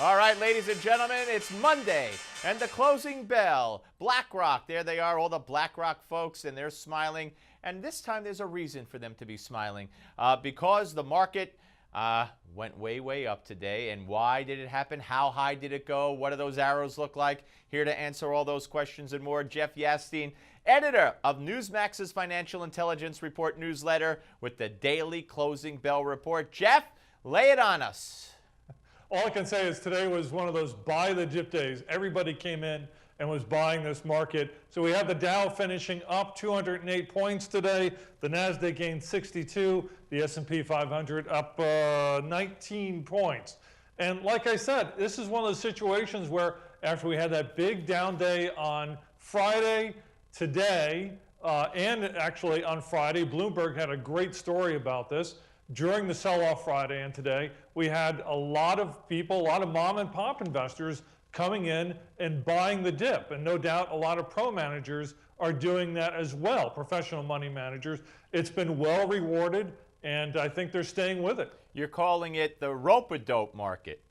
All right, ladies and gentlemen, it's Monday, and the closing bell. BlackRock, there they are, all the BlackRock folks, and they're smiling. And this time there's a reason for them to be smiling, because the market went way, way up today. And why did it happen? How high did it go? What do those arrows look like? Here to answer all those questions and more, Jeff Yastine, editor of Newsmax's Financial Intelligence Report newsletter with the daily closing bell report. Jeff, lay it on us. All I can say is today was one of those buy the dip days. Everybody came in and was buying this market. So we had the Dow finishing up 208 points today. The Nasdaq gained 62. The S&P 500 up 19 points. And like I said, this is one of those situations where after we had that big down day on Friday, today, and actually on Friday, Bloomberg had a great story about this. During the sell-off Friday and today, we had a lot of people, a lot of mom and pop investors coming in and buying the dip. And no doubt a lot of pro managers are doing that as well, professional money managers. It's been well rewarded, and I think they're staying with it. You're calling it the rope-a-dope market.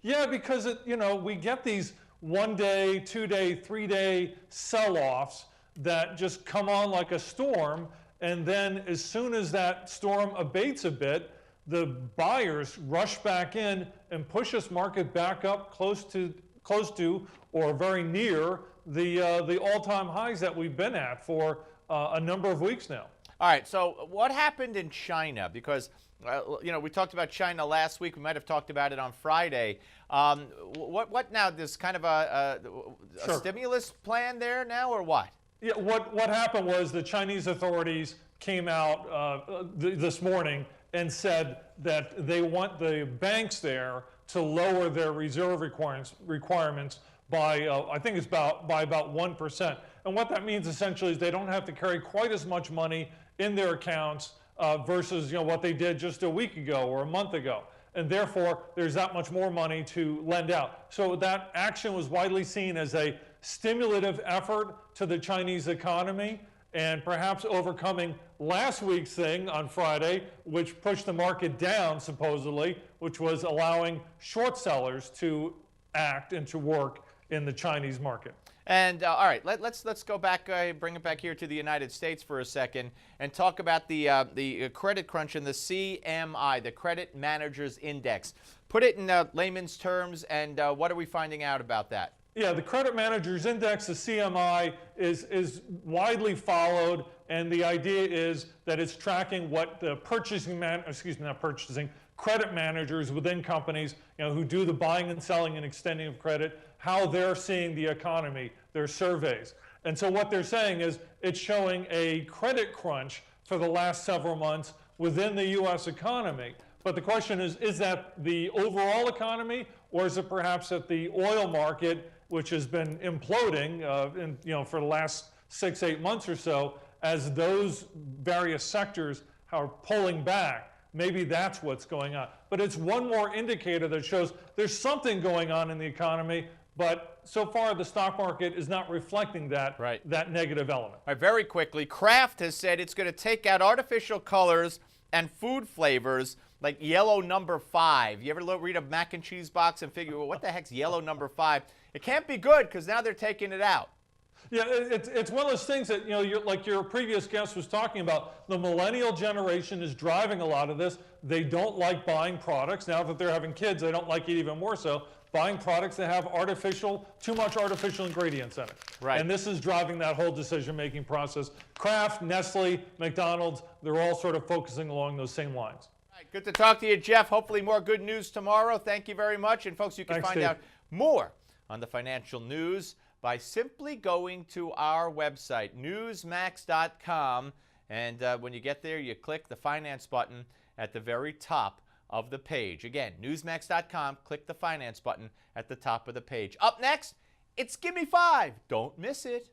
Yeah, because we get these 1 day, 2 day, 3 day sell-offs that just come on like a storm. And then as soon as that storm abates a bit, the buyers rush back in and push this market back up close to or very near the all-time highs that we've been at for a number of weeks now. All right, so what happened in China? Because, we talked about China last week. We might have talked about it on Friday. What now? There's kind of a Sure. stimulus plan there now, or what? Yeah, what happened was the Chinese authorities came out this morning and said that they want the banks there to lower their reserve requirements by, I think it's by about 1%. And what that means essentially is they don't have to carry quite as much money in their accounts versus what they did just a week ago or a month ago. And therefore, there's that much more money to lend out. So that action was widely seen as a stimulative effort to the Chinese economy, and perhaps overcoming last week's thing on Friday, which pushed the market down supposedly, which was allowing short sellers to act and to work in the Chinese market. And all right, let's go back, bring it back here to the United States for a second, and talk about the credit crunch and the CMI, the Credit Managers Index. Put it in layman's terms, and what are we finding out about that? Yeah, the Credit Managers Index, the CMI, is widely followed, and the idea is that it's tracking what the credit managers within companies, who do the buying and selling and extending of credit, how they're seeing the economy, their surveys. And so what they're saying is it's showing a credit crunch for the last several months within the U.S. economy. But the question is that the overall economy, or is it perhaps that the oil market, which has been imploding for the last 6-8 months or so, as those various sectors are pulling back? Maybe that's what's going on. But it's one more indicator that shows there's something going on in the economy, but so far the stock market is not reflecting that, that negative element. All right, very quickly, Kraft has said it's going to take out artificial colors and food flavors like yellow number 5. You ever read a mac and cheese box and figure, well, what the heck's yellow number 5? It can't be good because now they're taking it out. Yeah, it's one of those things that, like your previous guest was talking about, the millennial generation is driving a lot of this. They don't like buying products. Now that they're having kids, they don't like it even more so. Buying products that have too much artificial ingredients in it. Right. And this is driving that whole decision-making process. Kraft, Nestle, McDonald's, they're all sort of focusing along those same lines. All right, good to talk to you, Jeff. Hopefully more good news tomorrow. Thank you very much. And folks, you can find out more on the financial news by simply going to our website, newsmax.com. And when you get there, you click the finance button at the very top of the page. Again, newsmax.com, click the finance button at the top of the page. Up next, it's Gimme 5. Don't miss it.